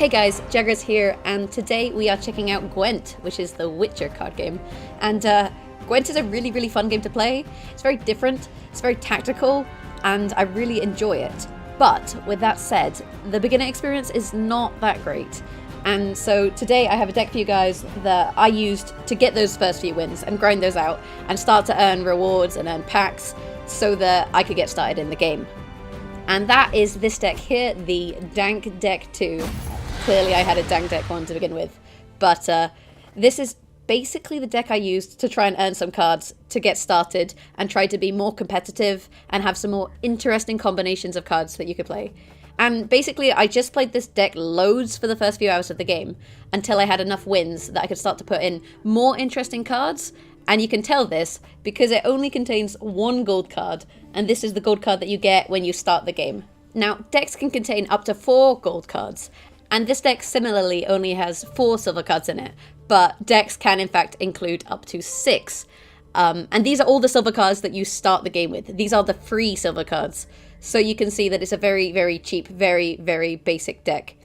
Hey guys, Jaggers here, and today we are checking out Gwent, which is the Witcher card game. And Gwent is a really fun game to play. It's very different, it's very tactical, and I really enjoy it. But with that said, the beginner experience is not that great. And so today I have a deck for you guys that I used to get those first few wins and grind those out and start to earn rewards and earn packs so that I could get started in the game. And that is this deck here, the Dank Deck 2. Clearly I had a Dank Deck 1 to begin with, but this is basically the deck I used to try and earn some cards to get started and try to be more competitive and have some more interesting combinations of cards that you could play. And basically I just played this deck loads for the first few hours of the game until I had enough wins that I could start to put in more interesting cards. And you can tell this because it only contains one gold card, and this is the gold card that you get when you start the game. Now, decks can contain up to 4 gold cards, and this deck similarly only has 4 silver cards in it, but decks can in fact include up to 6. And these are all the silver cards that you start the game with. These are the free silver cards. So you can see that it's a very cheap, very basic deck.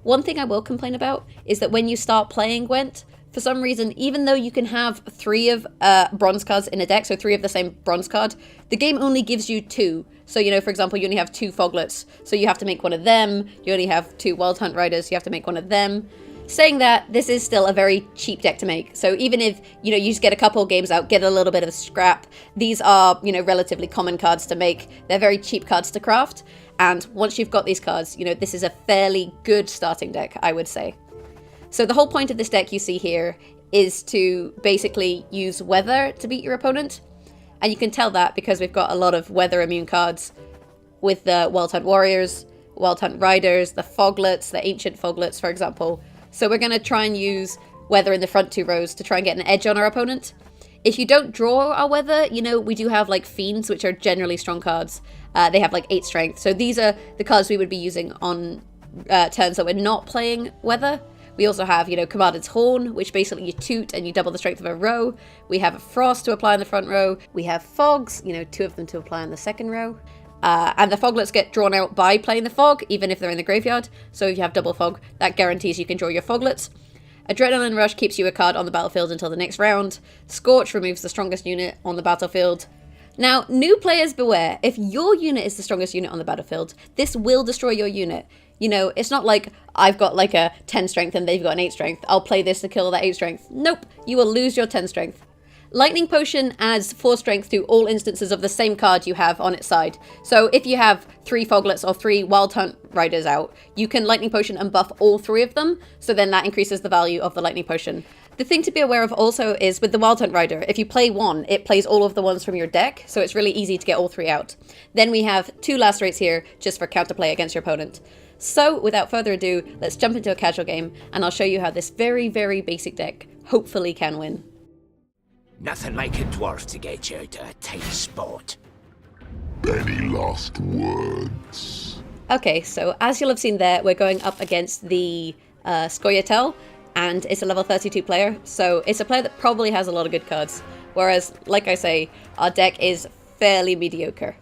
One thing I will complain about is that when you start playing Gwent, for some reason, even though you can have 3 of bronze cards in a deck, so 3 of the same bronze card, the game only gives you 2. So, you know, for example, you only have 2 foglets, so you have to make one of them. You only have 2 wild hunt riders, you have to make one of them. Saying that, this is still a very cheap deck to make. So even if, you know, you just get a couple games out, get a little bit of scrap, these are, you know, relatively common cards to make. They're very cheap cards to craft. And once you've got these cards, you know, this is a fairly good starting deck, I would say. So the whole point of this deck you see here is to basically use weather to beat your opponent. And you can tell that because we've got a lot of weather immune cards with the Wild Hunt Warriors, Wild Hunt Riders, the Foglets, the Ancient Foglets, for example. So we're going to try and use weather in the front 2 rows to try and get an edge on our opponent. If you don't draw our weather, you know, we do have like Fiends, which are generally strong cards. They have like 8 strength. So these are the cards we would be using on turns that we're not playing weather. We also have, you know, Commander's Horn, which basically you toot and you double the strength of a row. We have a Frost to apply in the front row. We have Fogs, you know, 2 of them to apply in the second row. And the Foglets get drawn out by playing the Fog, even if they're in the graveyard. So if you have double Fog, that guarantees you can draw your Foglets. Adrenaline Rush keeps you a card on the battlefield until the next round. Scorch removes the strongest unit on the battlefield. Now, new players beware. If your unit is the strongest unit on the battlefield, this will destroy your unit. You know, it's not like I've got like a 10 strength and they've got an 8 strength. I'll play this to kill that 8 strength. Nope, you will lose your 10 strength. Lightning Potion adds 4 strength to all instances of the same card you have on its side. So if you have 3 Foglets or 3 Wild Hunt Riders out, you can Lightning Potion and buff all 3 of them, so then that increases the value of the Lightning Potion. The thing to be aware of also is with the Wild Hunt Rider, if you play 1, it plays all of the ones from your deck, so it's really easy to get all 3 out. Then we have 2 Lacerates here, just for counterplay against your opponent. So, without further ado, let's jump into a casual game, and I'll show you how this very basic deck hopefully can win. Nothing like a dwarf to get you out of a tight spot. Any last words? Okay, so as you'll have seen there, we're going up against the Scoia'tael, and it's a level 32 player, so it's a player that probably has a lot of good cards. Whereas, like I say, our deck is fairly mediocre,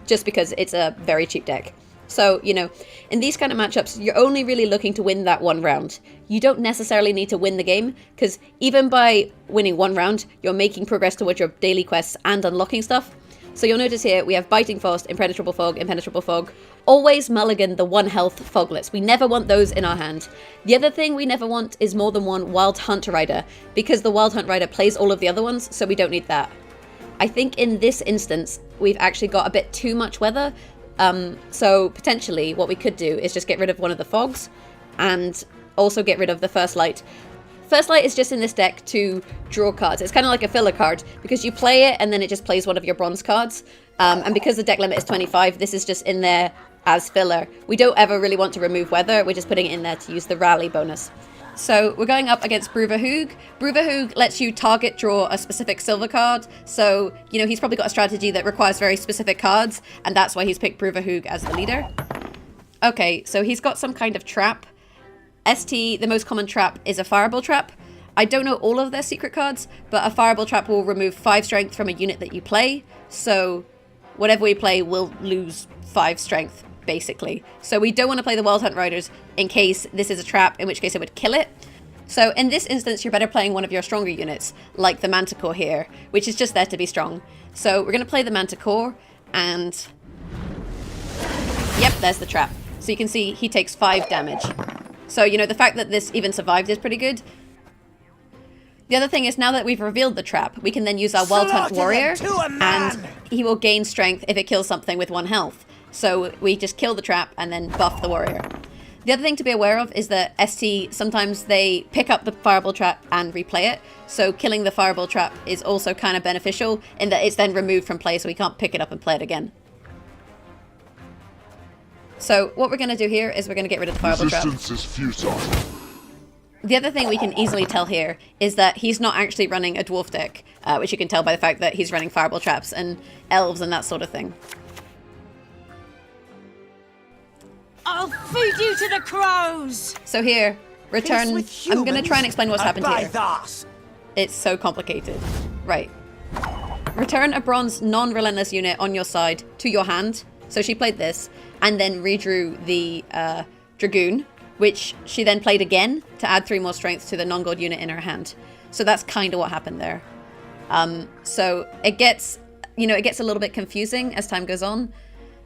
just because it's a very cheap deck. So, you know, in these kind of matchups, you're only really looking to win that 1 round. You don't necessarily need to win the game, because even by winning 1 round, you're making progress towards your daily quests and unlocking stuff. So you'll notice here, we have Biting Frost, Impenetrable Fog. Always mulligan the 1 health Foglets. We never want those in our hand. The other thing we never want is more than 1 Wild Hunt Rider, because the Wild Hunt Rider plays all of the other ones, so we don't need that. I think in this instance, we've actually got a bit too much weather. So potentially what we could do is just get rid of one of the Fogs and also get rid of the First Light. First Light is just in this deck to draw cards. It's kind of like a filler card because you play it and then it just plays one of your bronze cards. And because the deck limit is 25, this is just in there as filler. We don't ever really want to remove weather. We're just putting it in there to use the rally bonus. So we're going up against Bruverhoog. Bruverhoog lets you target draw a specific silver card. So, you know, he's probably got a strategy that requires very specific cards, and that's why he's picked Bruverhoog as the leader. Okay, so he's got some kind of trap. ST, the most common trap, is a Fireball Trap. I don't know all of their secret cards, but a Fireball Trap will remove 5 strength from a unit that you play. So whatever we play will lose 5 strength. basically. So we don't want to play the Wild Hunt Riders in case this is a trap, in which case it would kill it. So in this instance, you're better playing one of your stronger units, like the Manticore here, which is just there to be strong. So we're going to play the Manticore, and yep, there's the trap. So you can see he takes 5 damage. So, you know, the fact that this even survived is pretty good. The other thing is, now that we've revealed the trap, we can then use our Wild Hunt Warrior, and he will gain strength if it kills something with 1 health. So we just kill the trap and then buff the Warrior. The other thing to be aware of is that ST, sometimes they pick up the Fireball Trap and replay it. So killing the Fireball Trap is also kind of beneficial in that it's then removed from play, so we can't pick it up and play it again. So what we're going to do here is we're going to get rid of the Fireball Trap. Resistance is futile. The other thing we can easily tell here is that he's not actually running a Dwarf deck, which you can tell by the fact that he's running Fireball Traps and Elves and that sort of thing. I'll feed you to the crows! So here, return... I'm going to try and explain what's happened here. Thus. It's so complicated. Right. Return a bronze non-relentless unit on your side to your hand. So she played this, and then redrew the Dragoon, which she then played again to add 3 more strength to the non-gold unit in her hand. So that's kind of what happened there. So it gets, you know, it gets a little bit confusing as time goes on.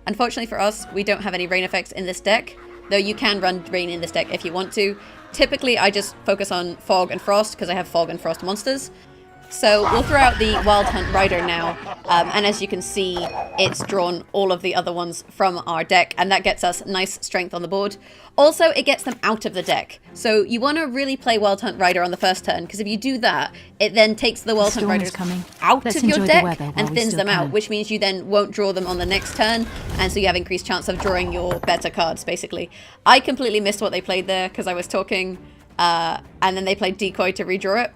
Unfortunately for us, we don't have any rain effects in this deck, though you can run rain in this deck if you want to. Typically, I just focus on Fog and Frost because I have Fog and Frost monsters. So we'll throw out the Wild Hunt Rider now, and as you can see, it's drawn all of the other ones from our deck, and that gets us nice strength on the board. Also, it gets them out of the deck. So you want to really play Wild Hunt Rider on the first turn, because if you do that, it then takes the Wild Hunt Riders out of your deck and thins them out, which means you then won't draw them on the next turn, and so you have increased chance of drawing your better cards, basically. I completely missed what they played there, because I was talking, and then they played Decoy to redraw it.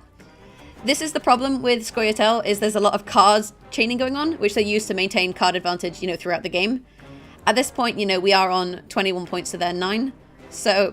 This is the problem with Scoia'tael, is there's a lot of cards chaining going on, which they use to maintain card advantage, you know, throughout the game. At this point, you know, we are on 21 points to their 9. So,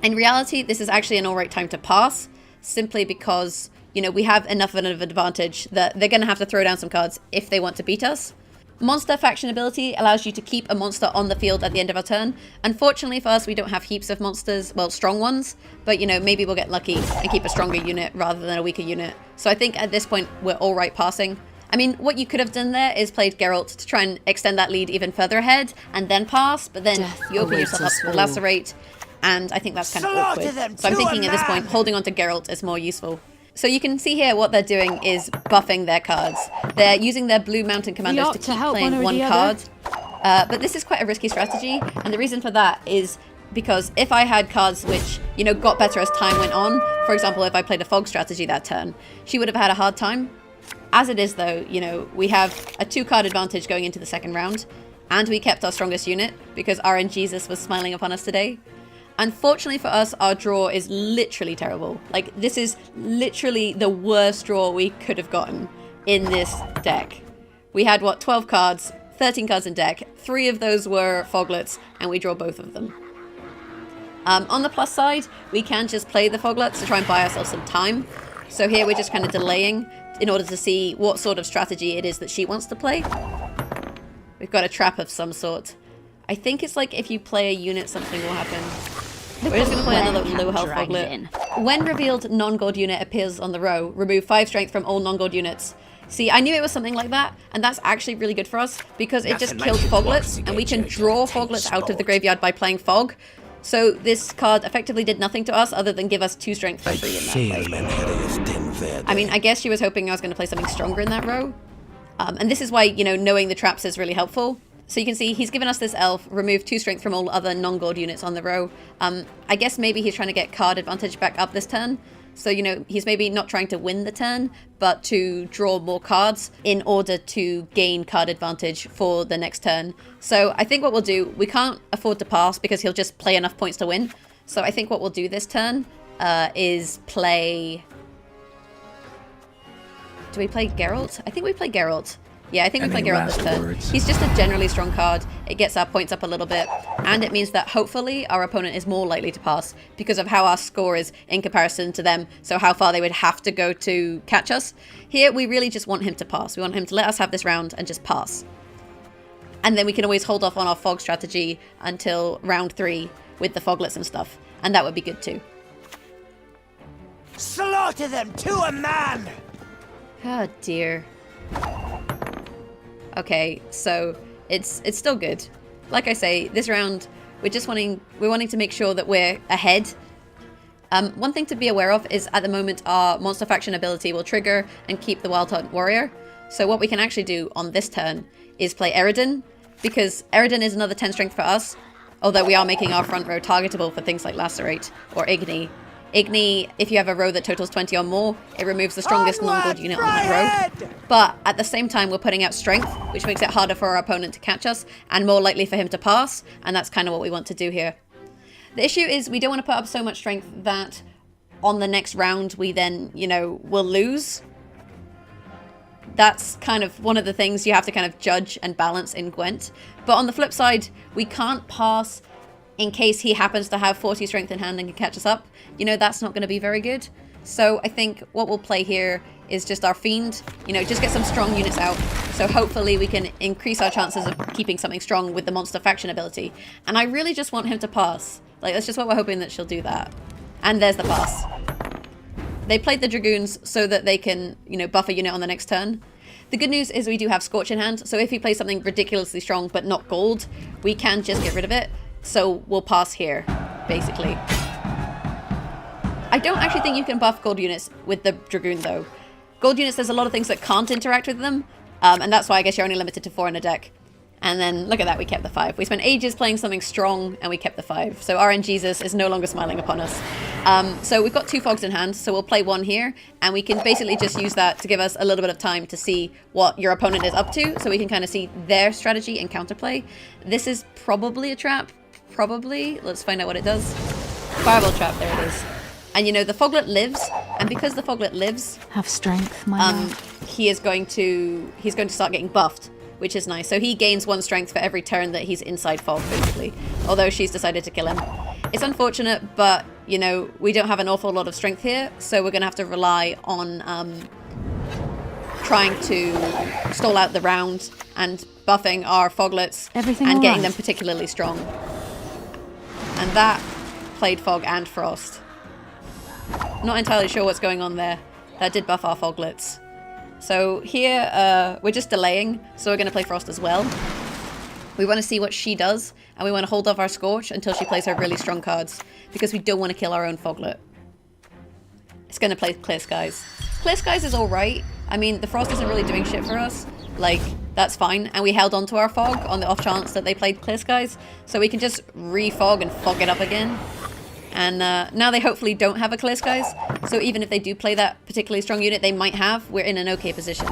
in reality, this is actually an alright time to pass, simply because, you know, we have enough of an advantage that they're going to have to throw down some cards if they want to beat us. Monster faction ability allows you to keep a monster on the field at the end of our turn. Unfortunately for us, we don't have heaps of monsters, well, strong ones, but you know, maybe we'll get lucky and keep a stronger unit rather than a weaker unit. So I think at this point, we're all right passing. I mean, what you could have done there is played Geralt to try and extend that lead even further ahead and then pass, but then you open yourself up to Lacerate, and I think that's kind of awkward. So I'm thinking at this point, holding on to Geralt is more useful. So you can see here what they're doing is buffing their cards. They're using their blue mountain commanders to keep playing one card. But this is quite a risky strategy, and the reason for that is because if I had cards which, you know, got better as time went on, for example, if I played a fog strategy that turn, she would have had a hard time. As it is though, you know, we have a 2-card advantage going into the second round, and we kept our strongest unit because RNGesus was smiling upon us today. Unfortunately for us, our draw is literally terrible. Like, this is literally the worst draw we could have gotten in this deck. We had, what, 12 cards, 13 cards in deck, 3 of those were Foglets, and we draw both of them. On the plus side, we can just play the Foglets to try and buy ourselves some time. So here we're just kind of delaying in order to see what sort of strategy it is that she wants to play. We've got a trap of some sort. I think it's like if you play a unit, something will happen. We're just going to play another low health Foglet. When revealed non-gold unit appears on the row, remove 5 strength from all non-gold units. See, I knew it was something like that, and that's actually really good for us, because it just kills Foglets, and we can draw Foglets out of the graveyard by playing Fog. So this card effectively did nothing to us other than give us 2 strength for free in that play. I mean, I guess she was hoping I was going to play something stronger in that row. And this is why, you know, knowing the traps is really helpful. So you can see he's given us this elf, remove 2 strength from all other non-gold units on the row. I guess maybe he's trying to get card advantage back up this turn. So, you know, he's maybe not trying to win the turn, but to draw more cards in order to gain card advantage for the next turn. So I think what we'll do, we can't afford to pass because he'll just play enough points to win. So I think what we'll do this turn is play... Do we play Geralt? I think we play Geralt. Yeah, I think we play Geralt this turn. He's just a generally strong card. It gets our points up a little bit, and it means that hopefully our opponent is more likely to pass because of how our score is in comparison to them, so how far they would have to go to catch us. Here, we really just want him to pass. We want him to let us have this round and just pass. And then we can always hold off on our fog strategy until round 3 with the foglets and stuff. And that would be good too. Slaughter them to a man! Oh dear. Okay, so it's still good. Like I say, this round we're wanting to make sure that we're ahead. One thing to be aware of is at the moment our monster faction ability will trigger and keep the Wild Hunt Warrior. So what we can actually do on this turn is play Eridan, because Eridan is another 10 strength for us, although we are making our front row targetable for things like Lacerate or Igni. Igni, if you have a row that totals 20 or more, it removes the strongest non-gold unit on that row. But at the same time, we're putting out strength, which makes it harder for our opponent to catch us and more likely for him to pass, and that's kind of what we want to do here. The issue is we don't want to put up so much strength that on the next round we then, will lose. That's kind of one of the things you have to kind of judge and balance in Gwent. But on the flip side, we can't pass in case he happens to have 40 strength in hand and can catch us up. That's not going to be very good. So I think what we'll play here is just our Fiend, just get some strong units out. So hopefully we can increase our chances of keeping something strong with the monster faction ability. And I really just want him to pass. That's just what we're hoping that she'll do that. And there's the pass. They played the Dragoons so that they can, buff a unit on the next turn. The good news is we do have Scorch in hand, so if he plays something ridiculously strong but not gold, we can just get rid of it. So we'll pass here, basically. I don't actually think you can buff gold units with the Dragoon, though. Gold units, there's a lot of things that can't interact with them, and that's why I guess you're only limited to 4 in a deck. And then, look at that, we kept the 5. We spent ages playing something strong, and we kept the 5. So RNGesus is no longer smiling upon us. So we've got 2 fogs in hand, so we'll play 1 here, and we can basically just use that to give us a little bit of time to see what your opponent is up to, so we can kind of see their strategy and counterplay. This is probably a trap. Probably. Let's find out what it does. Fireball trap, there it is. And the Foglet lives, and because the Foglet lives... Have strength, my love. He's going to start getting buffed, which is nice. So he gains 1 strength for every turn that he's inside fog, basically. Although she's decided to kill him. It's unfortunate, but, we don't have an awful lot of strength here, so we're going to have to rely on trying to stall out the round and buffing our Foglets and getting them particularly strong. And that played Fog and Frost. Not entirely sure what's going on there. That did buff our Foglets. So here, we're just delaying, so we're going to play Frost as well. We want to see what she does, and we want to hold off our Scorch until she plays her really strong cards, because we don't want to kill our own Foglet. It's going to play Clear Skies. Clear Skies is alright. I mean, the Frost isn't really doing shit for us. That's fine. And we held on to our Fog on the off chance that they played Clear Skies, so we can just re-fog and fog it up again. And now they hopefully don't have a Clear Skies, so even if they do play that particularly strong unit they might have, we're in an okay position.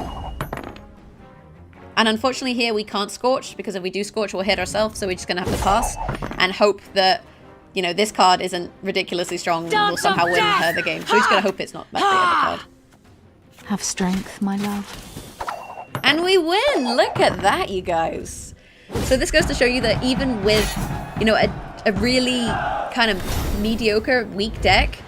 And unfortunately here we can't Scorch, because if we do Scorch we'll hit ourselves, so we're just going to have to pass and hope that, this card isn't ridiculously strong and we'll somehow win her the game. So we're just going to hope it's not that big of a card. Have strength, my love. And we win! Look at that, you guys. So this goes to show you that even with, a really kind of mediocre, weak deck,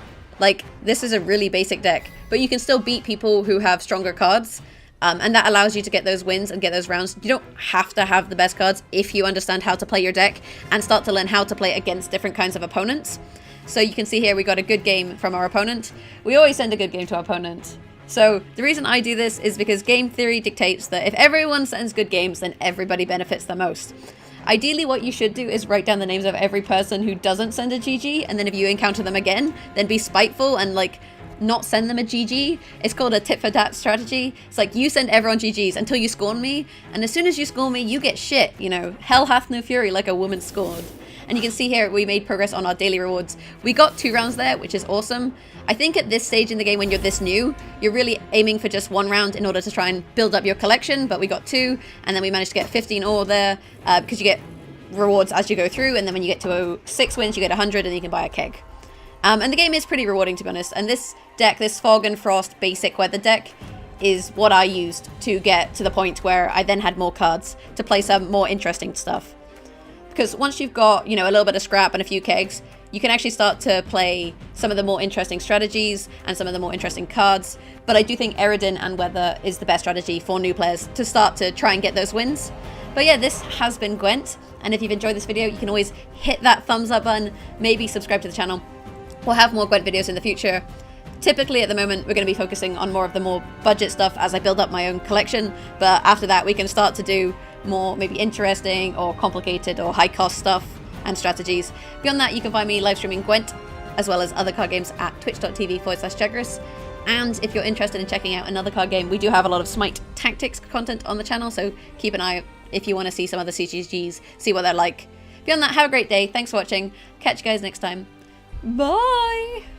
this is a really basic deck, but you can still beat people who have stronger cards, and that allows you to get those wins and get those rounds. You don't have to have the best cards if you understand how to play your deck and start to learn how to play against different kinds of opponents. So you can see here we got a good game from our opponent. We always send a good game to our opponent. So the reason I do this is because game theory dictates that if everyone sends good games, then everybody benefits the most. Ideally, what you should do is write down the names of every person who doesn't send a GG, and then if you encounter them again, then be spiteful and not send them a GG. It's called a tit for tat strategy. It's you send everyone GGs until you scorn me, and as soon as you scorn me, you get shit. Hell hath no fury like a woman scorned. And you can see here we made progress on our daily rewards. We got 2 rounds there, which is awesome. I think at this stage in the game when you're this new, you're really aiming for just 1 round in order to try and build up your collection, but we got 2, and then we managed to get 15 ore there, because you get rewards as you go through, and then when you get to 6 wins, you get 100, and you can buy a keg. And the game is pretty rewarding, to be honest, and this deck, this Fog and Frost basic weather deck, is what I used to get to the point where I then had more cards to play some more interesting stuff. Because once you've got, a little bit of scrap and a few kegs, you can actually start to play some of the more interesting strategies and some of the more interesting cards. But I do think Eridan and Weather is the best strategy for new players to start to try and get those wins. But yeah, this has been Gwent, and if you've enjoyed this video, you can always hit that thumbs up button, maybe subscribe to the channel. We'll have more Gwent videos in the future. Typically at the moment, we're going to be focusing on more of the more budget stuff as I build up my own collection, but after that we can start to do more maybe interesting or complicated or high cost stuff and strategies. Beyond that, you can find me live streaming Gwent as well as other card games at twitch.tv/Juggerus. And if you're interested in checking out another card game, we do have a lot of Smite Tactics content on the channel, so keep an eye out if you want to see some other CGGs, see what they're like. Beyond that, have a great day. Thanks for watching. Catch you guys next time. Bye!